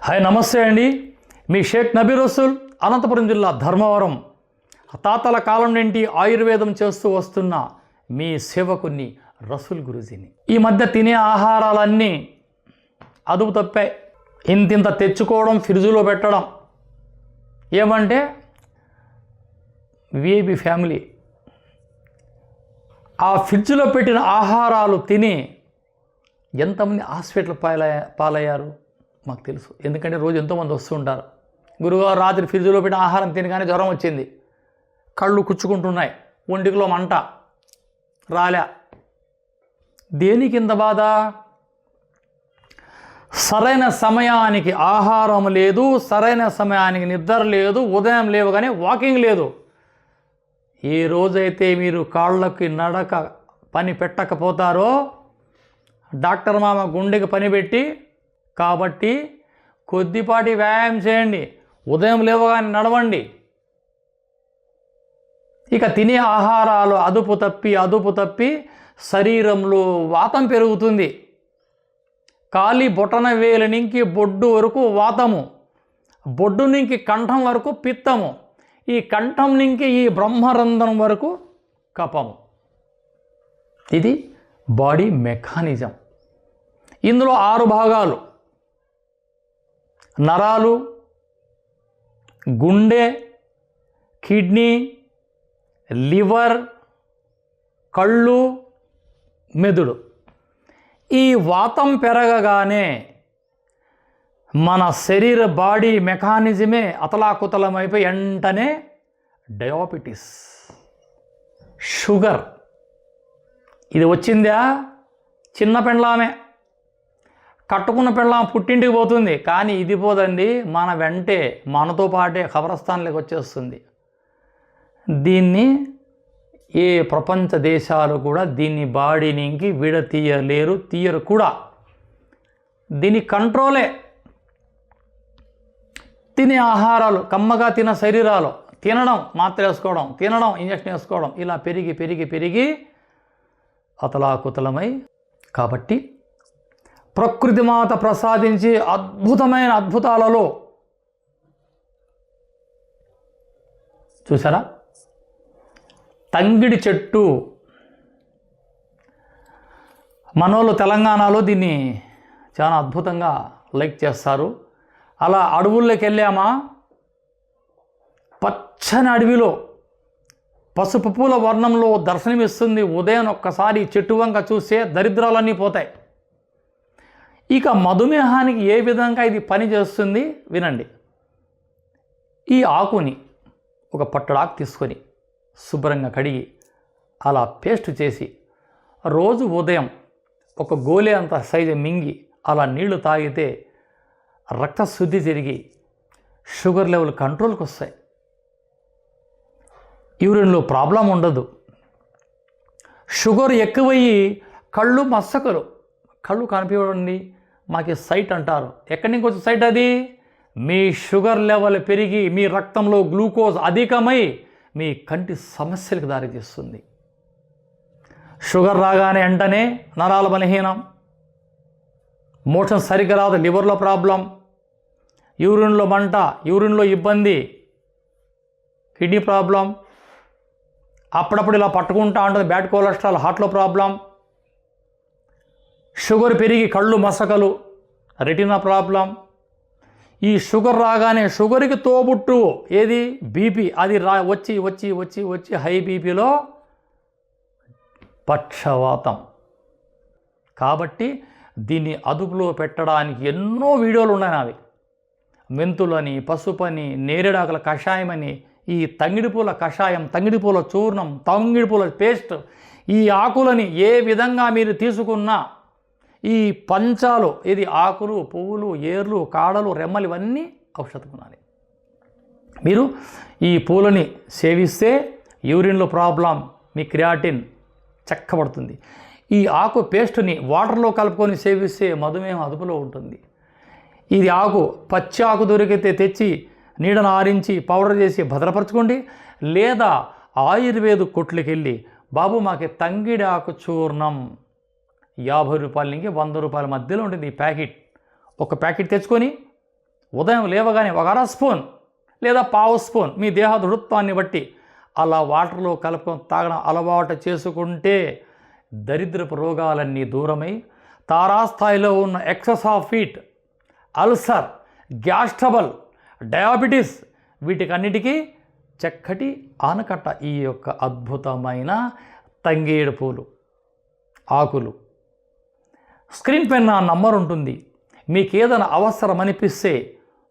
Hi నమస్తే అండి. మీ షేక్ నబీ రసూల్, అనంతపురం జిల్లా ధర్మవరం. తాతల కాలం నుండి ఆయుర్వేదం చేస్తూ వస్తున్న మీ సేవకుని రసూల్ గురూజీని. ఈ మధ్య తినే ఆహారాలన్నీ అదుపు తప్పాయి. ఇంతింత తెచ్చుకోవడం, ఫ్రిడ్జ్లో పెట్టడం. ఏమంటే విఐపి ఫ్యామిలీ ఆ ఫ్రిడ్జ్లో పెట్టిన ఆహారాలు తిని ఎంతమంది హాస్పిటల్ పాలయ్యారు మాకు తెలుసు. ఎందుకంటే రోజు ఎంతోమంది వస్తూ ఉంటారు. గురుగారు రాత్రి ఫ్రిడ్జ్లో పెట్టిన ఆహారం తినగానే జ్వరం వచ్చింది, కళ్ళు కుచ్చుకుంటున్నాయి, ఒంటికిలో మంట రాలే. దేనికి ఇంత బాధ? సరైన సమయానికి ఆహారం లేదు, సరైన సమయానికి నిద్ర లేదు, ఉదయం లేవగానే వాకింగ్ లేదు. ఏ రోజైతే మీరు కాళ్ళకి నడక పని పెట్టకపోతారో డాక్టర్ మామ గుండెకి పని పెట్టి, కాబట్టి కొద్దిపాటి వ్యాయామం చేయండి, ఉదయం లేవగానే నడవండి. ఇక తినే ఆహారాలు అదుపు తప్పి శరీరంలో వాతం పెరుగుతుంది. కాలి బొటన వేలు నుంచి బొడ్డు వరకు వాతము, బొడ్డు నుంచి కంఠం వరకు పిత్తము, ఈ కంఠం నుంచి ఈ బ్రహ్మరంధ్రం వరకు కఫము. ఇది బాడీ మెకానిజం. ఇందులో 6 భాగాలు: నరాలు, గుండె, కిడ్నీ, లివర్, కళ్ళు, మెదడు. ఈ వాతం పెరగగానే మన శరీర బాడీ మెకానిజమే అతలాకుతలమైపోయి వెంటనే డయాబెటీస్, షుగర్. ఇది వచ్చిందా? చిన్న పెండ్లామే, కట్టుకున్న పెండ్లాం పుట్టింటికి పోతుంది, కానీ ఇది పోదండి, మన వెంటే మనతో పాటే ఖబరస్థాన్లోకి వచ్చేస్తుంది. దీన్ని ఏ ప్రపంచ దేశాలు కూడా దీన్ని బాడీ నుంచి తీయరు కూడా. దీని కంట్రోలే తినే ఆహారాలు, కమ్మగా తిన శరీరాలు, తినడం, మాత్ర వేసుకోవడం, తినడం, ఇంజక్షన్ వేసుకోవడం, ఇలా పెరిగి అతలాకుతలమై. కాబట్టి ప్రకృతి మాత ప్రసాదించి అద్భుతమైన అద్భుతాలలో చూసారా, తంగిడి చెట్టు. మనోళ్ళు తెలంగాణలో దీన్ని చాలా అద్భుతంగా లైక్ చేస్తారు. అలా అడవుల్లోకి వెళ్ళామా, పచ్చని అడవిలో పసుపు పూల వర్ణంలో దర్శనమిస్తుంది. ఉదయం ఒక్కసారి చెట్టు వంక చూస్తే దరిద్రాలన్నీ పోతాయి. ఇక మధుమేహానికి ఏ విధంగా ఇది పని చేస్తుంది వినండి. ఈ ఆకుని ఒక పట్టడాకు తీసుకొని శుభ్రంగా కడిగి అలా పేస్ట్ చేసి రోజు ఉదయం ఒక గోలే అంత సైజు మింగి అలా నీళ్లు తాగితే రక్తశుద్ధి జరిగి షుగర్ లెవెల్ కంట్రోల్కి వస్తాయి. యూరిన్లో ప్రాబ్లం ఉండదు. షుగర్ ఎక్కువయ్యి కళ్ళు మసకలు, కళ్ళు కనిపించండి, మాకు సైట్ అంటారు. ఎక్కడి నుంచి వచ్చే సైట్? అది మీ షుగర్ లెవెల్ పెరిగి మీ రక్తంలో గ్లూకోజ్ అధికమై మీ కంటి సమస్యలకు దారితీస్తుంది. షుగర్ రాగానే వెంటనే నరాల బలహీనం, మోషన్ సరిగ్గా రాదు, లివర్లో ప్రాబ్లం, యూరిన్లో మంట, యూరిన్లో ఇబ్బంది, కిడ్నీ ప్రాబ్లం, అప్పుడప్పుడు ఇలా పట్టుకుంటా ఉంటుంది, బ్యాడ్ కొలెస్ట్రాల్, హార్ట్లో ప్రాబ్లం, షుగర్ పెరిగి కళ్ళు మసకలు, రెటినా ప్రాబ్లం. ఈ షుగర్ రాగానే షుగర్కి తోబుట్టు ఏది? బీపీ. అది వచ్చి హై బీపీలో పక్షవాతం. కాబట్టి దీన్ని అదుపులో పెట్టడానికి ఎన్నో వీడియోలు ఉన్నాయి నావి. మెంతులని, పసుపని, నేరేడాకుల కషాయమని, ఈ తంగిడిపూల కషాయం, తంగిడిపూల చూర్ణం, తంగిడిపూల పేస్ట్, ఈ ఆకులని ఏ విధంగా మీరు తీసుకున్నా, ఈ పంచాలు, ఇది ఆకులు, పువ్వులు, ఏర్లు, కాడలు, రెమ్మలు, ఇవన్నీ ఔషధ గుణాలు. మీరు ఈ పూలని సేవిస్తే యూరిన్లో ప్రాబ్లం, మీ క్రియాటిన్ చక్కబడుతుంది. ఈ ఆకు పేస్టుని వాటర్లో కలుపుకొని సేవిస్తే మధుమేహం అదుపులో ఉంటుంది. ఇది ఆకు, పచ్చి ఆకు దొరికితే తెచ్చి నీడను ఆరించి పౌడర్ చేసి భద్రపరచుకోండి. లేదా ఆయుర్వేద కొట్లకి వెళ్ళి, బాబు మాకు తంగిడి ఆకు చూర్ణం 50 రూపాయల నుంచి 100 రూపాయల మధ్యలో ఉంటుంది ఈ ప్యాకెట్. ఒక ప్యాకెట్ తెచ్చుకొని ఉదయం లేవగానే ఒక అర స్పూన్ లేదా పావు స్పూన్ మీ దేహ దృఢత్వాన్ని బట్టి అలా వాటర్లో కలుపుకొని తాగడం అలవాటు చేసుకుంటే దరిద్రపు రోగాలన్నీ దూరమై తారాస్థాయిలో ఉన్న excess of heat, ulcer, gas trouble, diabetes వీటికన్నిటికీ చక్కటి ఆనకట్ట ఈ యొక్క అద్భుతమైన తంగేడు పూలు ఆకులు. స్క్రీన్ పైన నా నంబర్ ఉంటుంది. మీకు ఏదైనా అవసరం అనిపిస్తే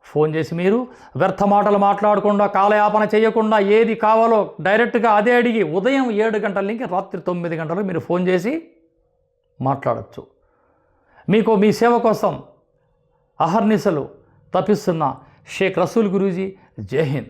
ఫోన్ చేసి మీరు వ్యర్థ మాటలు మాట్లాడకుండా కాలయాపన చేయకుండా ఏది కావాలో డైరెక్ట్గా అదే అడిగి ఉదయం 7 గంటల నుంచి రాత్రి 9 గంటలకు మీరు ఫోన్ చేసి మాట్లాడచ్చు. మీకు మీ సేవ కోసం అహర్నిశలు తపిస్తున్న షేక్ రసూల్ గురూజీ. జై హింద్.